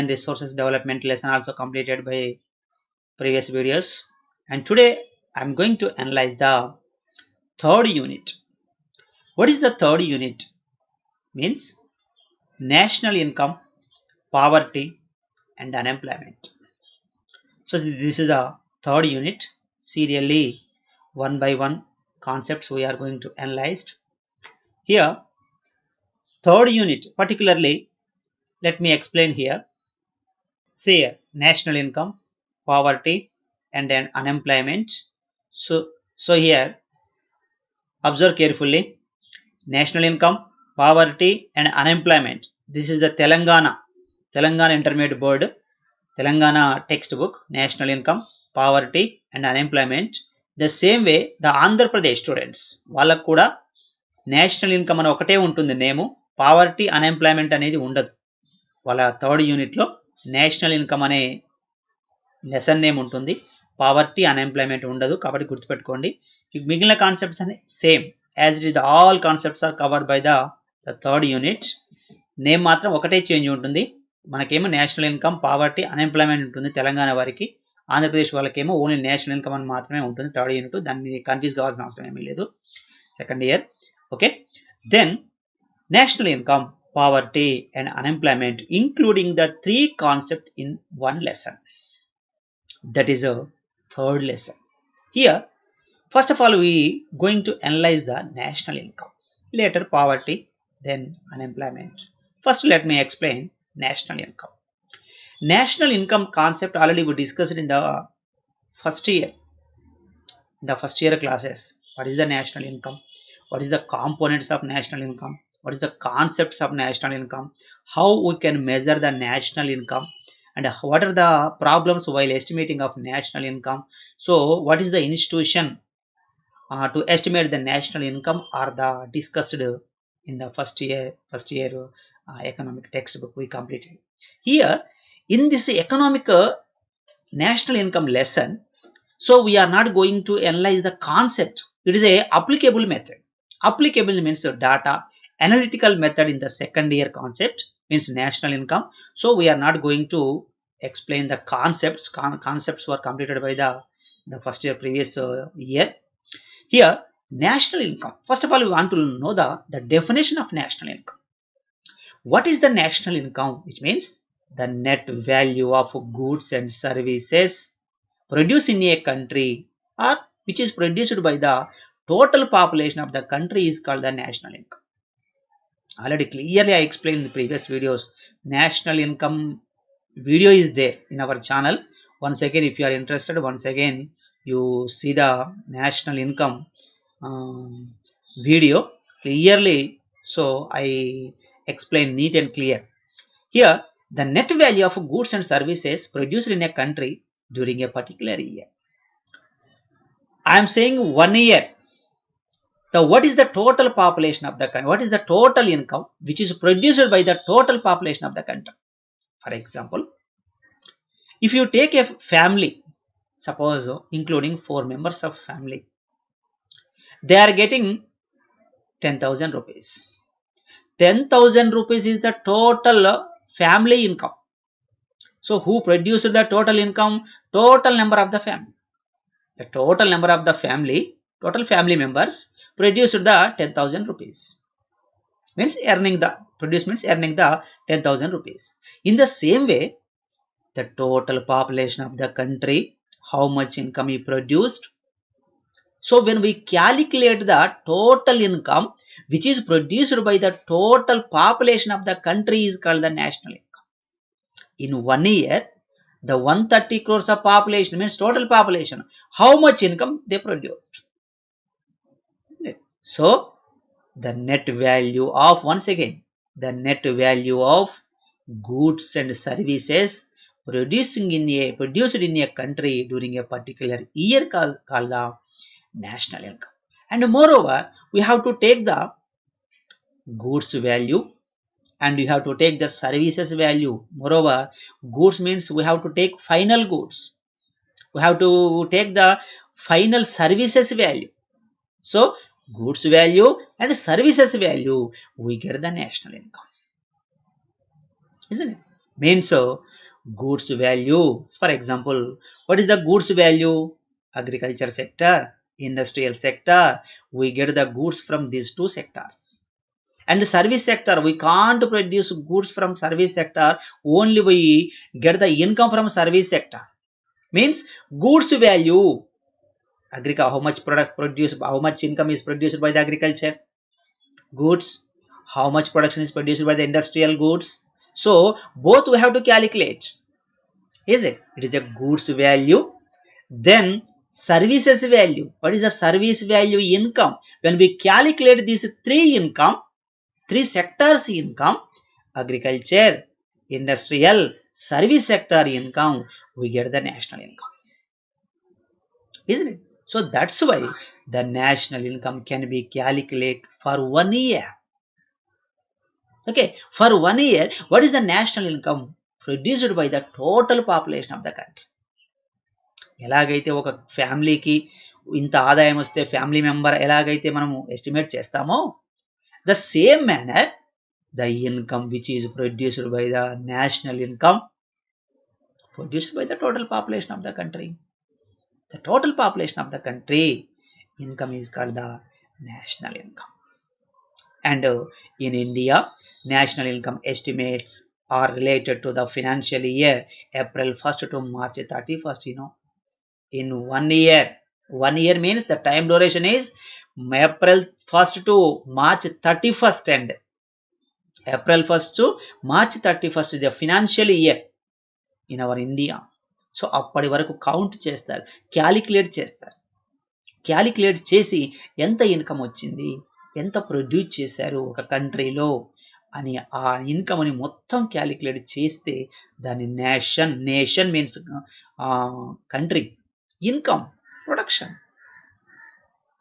and resources development lesson also completed by previous videos. And today I'm going to analyze the third unit. What is the third unit? Means national income, poverty and unemployment. So this is the third unit. Serially, one by one concepts we are going to analyze. Here, third unit particularly, let me explain here. See here, national income, poverty and then unemployment. So here, observe carefully. National income, poverty and unemployment. This is the Telangana Intermediate Board, Telangana textbook, national income, poverty and unemployment. The same way the Andhra Pradesh students, వాళ్ళకు కూడా national income అని ఒకటే ఉంటుంది నేము, poverty unemployment అనేది ఉండదు. వాళ్ళ third యూనిట్లో national income అనే లెసన్ నేమ్ ఉంటుంది, పావర్టీ అన్ఎంప్లాయ్మెంట్ ఉండదు. కాబట్టి గుర్తుపెట్టుకోండి. మిగిలిన కాన్సెప్ట్స్ అనే same as it is, all concepts are covered by the third unit. Name మాత్రం ఒకటే చేంజ్ ఉంటుంది. మనకేమో నేషనల్ ఇన్కమ్, పావర్టీ, అన్ఎంప్లాయ్మెంట్ ఉంటుంది తెలంగాణ వారికి. ఆంధ్రప్రదేశ్ వాళ్ళకేమో ఓన్లీ నేషనల్ ఇన్కమ్ అని మాత్రమే ఉంటుంది థర్డ్ యూనిట్. దాన్ని కన్ఫ్యూజ్ కావాల్సిన అవసరం ఏమీ లేదు. Second year, okay. Then national income, poverty and unemployment, including the three concepts in one lesson. That is a third lesson. Here, first of all, we going to analyze the national income, later poverty, then unemployment. First, let me explain national income. National income concept already we discussed in the first year classes. What is the national income? What is the components of national income? What is the concepts of national income? How we can measure the national income? And what are the problems while estimating of national income? So what is the institution to estimate the national income are the discussed in the first year economic textbook we completed. Here in this economic national income lesson, so we are not going to analyze the concept. It is a applicable method. Applicable means data analytical method in the second year concept, means national income. So we are not going to explain the concepts. Concepts were completed by the first year previous year. Here national income, first of all we want to know the definition of national income. What is the national income? Which means the net value of goods and services produced in a country, or which is produced by the total population of the country, is called the national income. Already clearly I explained in the previous videos. National income video is there in our channel. Once again, if you are interested, once again you see the national income video clearly. So I explain neat and clear. Here the net value of goods and services produced in a country during a particular year. I am saying 1 year. What is the total population of the country? What is the total income which is produced by the total population of the country? For example, if you take a family, suppose including 4 members of family, they are getting 10,000 rupees. 10,000 rupees is the total family income. So who produced the total income? Total number of the family. The total number of the family, total family members produced the 10,000 rupees. Means earning the, produce means earning the 10,000 rupees. In the same way, the total population of the country, how much income he produced. So when we calculate the total income which is produced by the total population of the country is called the national income. In 1 year, the 130 crores of population, means total population, how much income they produced. So the net value of, once again, the net value of goods and services produced in a country during a particular year called the national income. And moreover, we have to take the goods value and you have to take the services value. Moreover, goods means we have to take final goods. We have to take the final services value. So goods value and services value, we get the national income, isn't it? means goods value. For example, what is the goods value? Agriculture sector, industrial sector, we get the goods from these two sectors. And service sector, we can't produce goods from service sector, only we get the income from service sector. Means goods value, how much product produced, how much income is produced by the agriculture goods, how much production is produced by the industrial goods. So both we have to calculate. Is it? It is a goods value. Then services value. What is the service value income? When we calculate these three sectors income, agriculture, industrial, service sector income, we get the national income. Isn't it? So that's why the national income can be calculated for 1 year. Okay, for 1 year, what is the national income produced by the total population of the country? ఎలాగైతే ఒక ఫ్యామిలీకి ఇంత ఆదాయం వస్తే family member ఎలాగైతే మనము estimate చేస్తామో, the same manner the income which is produced by the national income produced by the total population of the country. The total population of the country income is called the national income. And in India, national income estimates are related to the financial year April 1st to March 31st. In 1 year, 1 year means the time duration is April 1st to March 31st, and April 1st to March 31st is the financial year in our India. So అప్పటి వరకు count చేస్తారు, calculate చేస్తారు. Calculate చేసి ఎంత income వచ్చింది, ఎంత produce చేశారు ఒక కంట్రీలో అని ఆ ఇన్కమ్ని మొత్తం క్యాలిక్యులేట్ చేస్తే దాని nation means country, income, production,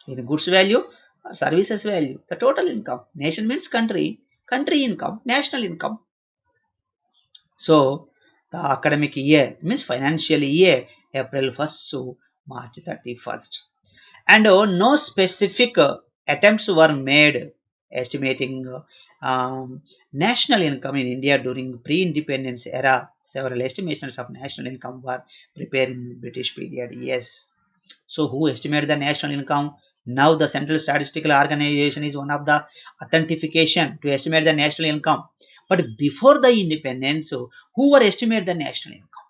in goods value, services value, the total income. Nation means country, country income, national income. So the academic year means financial year April 1st to March 31st. And no specific attempts were made estimating national income in India during pre-independence era. Several estimations of national income were prepared in British period. Yes. So who estimated the national income? Now the Central Statistical Organization is one of the authentication to estimate the national income. But before the independence, who were estimate the national income?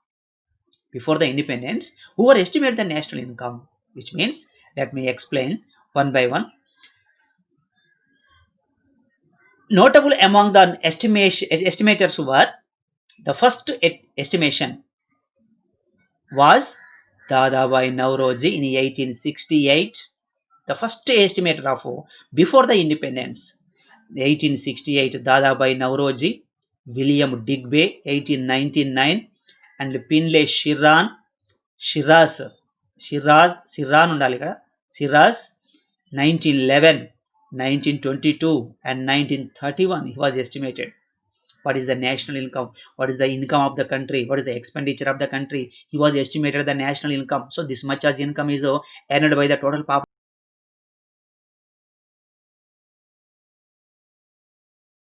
Before the independence, who were estimate the national income? Which means, let me explain one by one. Notable among the estimators were, the first estimation was Dadabhai Naoroji in 1868. The first estimator of before the independence, 1868, Dadabhai Naoroji, William Digby, 1899, and Pinley Shiraz ఉండాలి ఇక్కడ, Shiraz, 1911, 1922, and 1931, he was estimated. What is the national income? What is the income of the country? What is the expenditure of the country? He was estimated the national income. So this much as income is earned by the total population.